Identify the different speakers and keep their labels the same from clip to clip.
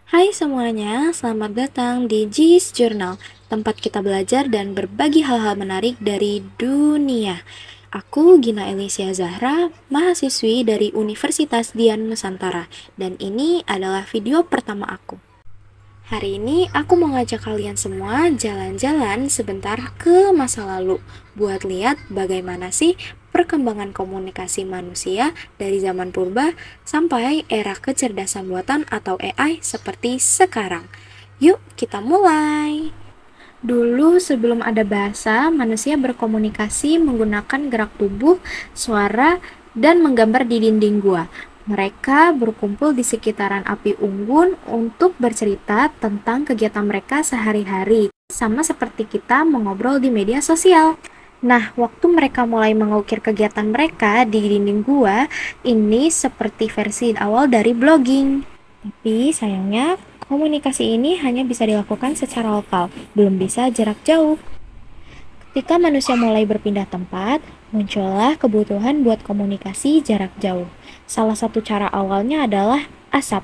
Speaker 1: Hai semuanya, selamat datang di JIS Journal, tempat kita belajar dan berbagi hal-hal menarik dari dunia. Aku Gina Elisia Zahra, mahasiswi dari Universitas Dian Nusantara, dan ini adalah video pertama aku. Hari ini aku mau ngajak kalian semua jalan-jalan sebentar ke masa lalu buat lihat bagaimana sih perkembangan komunikasi manusia dari zaman purba sampai era kecerdasan buatan atau AI seperti sekarang. Yuk, kita mulai. Dulu sebelum ada bahasa, manusia berkomunikasi menggunakan gerak tubuh, suara, dan menggambar di dinding gua. Mereka berkumpul di sekitaran api unggun untuk bercerita tentang kegiatan mereka sehari-hari, sama seperti kita mengobrol di media sosial. Nah, waktu mereka mulai mengukir kegiatan mereka di dinding gua, ini seperti versi awal dari blogging. Tapi sayangnya, komunikasi ini hanya bisa dilakukan secara lokal, belum bisa jarak jauh. Ketika manusia mulai berpindah tempat, muncullah kebutuhan buat komunikasi jarak jauh. Salah satu cara awalnya adalah asap.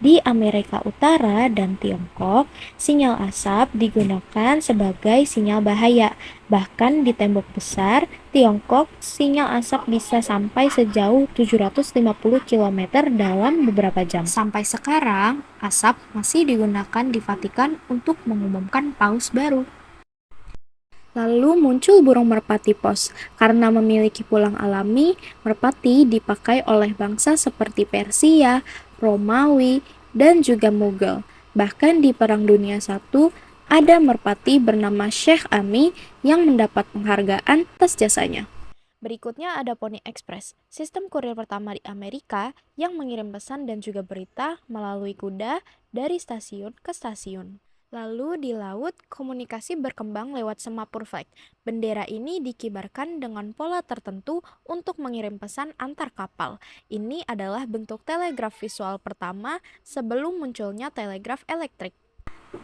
Speaker 1: Di Amerika Utara dan Tiongkok, sinyal asap digunakan sebagai sinyal bahaya. Bahkan di tembok besar, Tiongkok, sinyal asap bisa sampai sejauh 750 km dalam beberapa jam. Sampai sekarang, asap masih digunakan di Vatikan untuk mengumumkan paus baru. Lalu muncul burung merpati pos. Karena memiliki pulang alami, merpati dipakai oleh bangsa seperti Persia, Romawi, dan juga Mughal. Bahkan di Perang Dunia I, ada merpati bernama Sheikh Ami yang mendapat penghargaan atas jasanya. Berikutnya ada Pony Express, sistem kurir pertama di Amerika yang mengirim pesan dan juga berita melalui kuda dari stasiun ke stasiun. Lalu di laut, komunikasi berkembang lewat semapur flag. Bendera ini dikibarkan dengan pola tertentu untuk mengirim pesan antar kapal. Ini adalah bentuk telegraf visual pertama sebelum munculnya telegraf elektrik.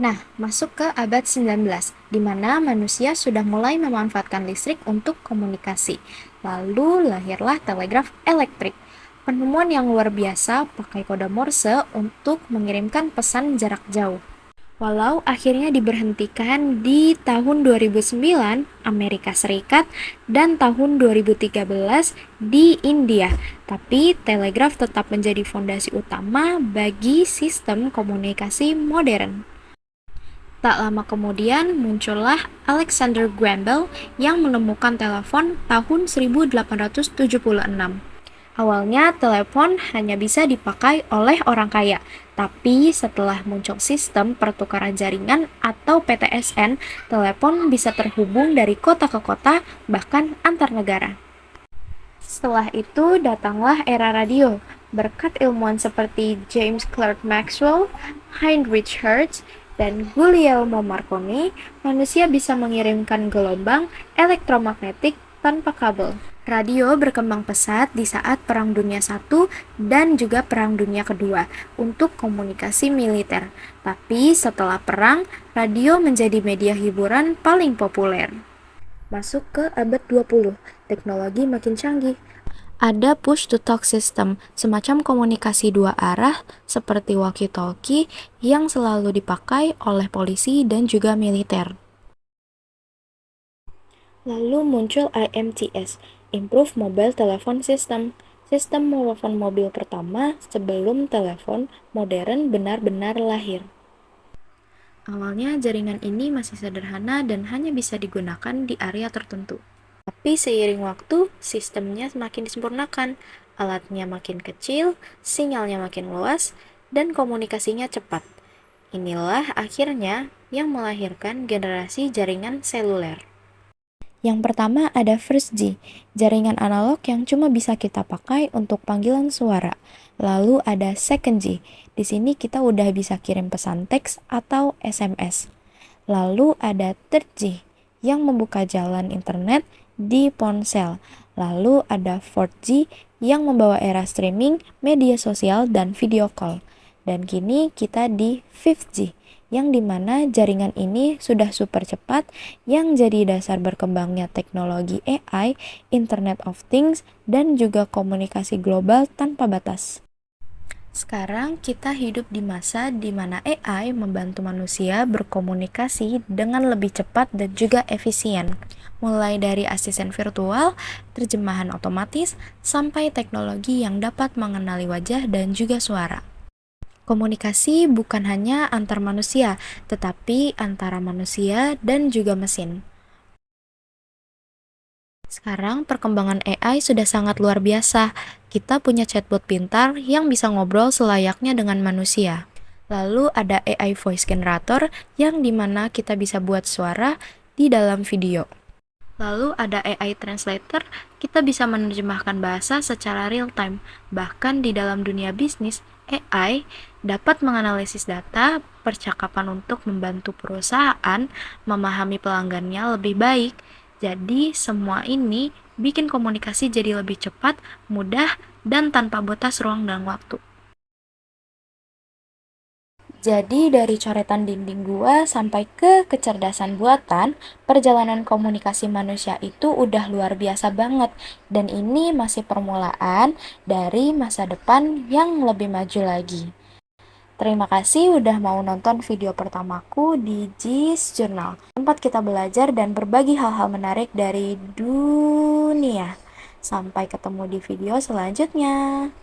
Speaker 1: Nah, masuk ke abad 19, di mana manusia sudah mulai memanfaatkan listrik untuk komunikasi. Lalu lahirlah telegraf elektrik. Penemuan yang luar biasa pakai kode Morse untuk mengirimkan pesan jarak jauh. Walau akhirnya diberhentikan di tahun 2009 Amerika Serikat dan tahun 2013 di India, tapi telegraf tetap menjadi fondasi utama bagi sistem komunikasi modern. Tak lama kemudian muncullah Alexander Graham Bell yang menemukan telepon tahun 1876. Awalnya telepon hanya bisa dipakai oleh orang kaya, tapi setelah muncul sistem pertukaran jaringan atau PTSN, telepon bisa terhubung dari kota ke kota, bahkan antar negara. Setelah itu datanglah era radio. Berkat ilmuwan seperti James Clerk Maxwell, Heinrich Hertz, dan Guglielmo Marconi, manusia bisa mengirimkan gelombang elektromagnetik tanpa kabel. Radio berkembang pesat di saat Perang Dunia I dan juga Perang Dunia Kedua untuk komunikasi militer. Tapi setelah perang, radio menjadi media hiburan paling populer. Masuk ke abad 20, teknologi makin canggih. Ada push-to-talk system, semacam komunikasi dua arah seperti walkie-talkie yang selalu dipakai oleh polisi dan juga militer. Lalu muncul IMTS, Improve Mobile Telephone System, sistem telepon mobil pertama sebelum telepon modern benar-benar lahir. Awalnya jaringan ini masih sederhana dan hanya bisa digunakan di area tertentu. Tapi seiring waktu, sistemnya semakin disempurnakan, alatnya makin kecil, sinyalnya makin luas, dan komunikasinya cepat. Inilah akhirnya yang melahirkan generasi jaringan seluler. Yang pertama ada First G, jaringan analog yang cuma bisa kita pakai untuk panggilan suara. Lalu ada Second G, di sini kita udah bisa kirim pesan teks atau SMS. Lalu ada Third G, yang membuka jalan internet di ponsel. Lalu ada Fourth G, yang membawa era streaming, media sosial, dan video call. Dan kini kita di Fifth G, yang dimana jaringan ini sudah super cepat yang jadi dasar berkembangnya teknologi AI, Internet of Things, dan juga komunikasi global tanpa batas. Sekarang kita hidup di masa di mana AI membantu manusia berkomunikasi dengan lebih cepat dan juga efisien. Mulai dari asisten virtual, terjemahan otomatis, sampai teknologi yang dapat mengenali wajah dan juga suara. Komunikasi bukan hanya antar manusia, tetapi antara manusia dan juga mesin. Sekarang perkembangan AI sudah sangat luar biasa. Kita punya chatbot pintar yang bisa ngobrol selayaknya dengan manusia. Lalu ada AI voice generator yang dimana kita bisa buat suara di dalam video. Lalu ada AI translator, kita bisa menerjemahkan bahasa secara real time. Bahkan di dalam dunia bisnis, AI dapat menganalisis data percakapan untuk membantu perusahaan memahami pelanggannya lebih baik. Jadi semua ini bikin komunikasi jadi lebih cepat, mudah, dan tanpa batas ruang dan waktu. Jadi dari coretan dinding gua sampai ke kecerdasan buatan, perjalanan komunikasi manusia itu udah luar biasa banget. Dan ini masih permulaan dari masa depan yang lebih maju lagi. Terima kasih udah mau nonton video pertamaku di JIS Journal, tempat kita belajar dan berbagi hal-hal menarik dari dunia. Sampai ketemu di video selanjutnya.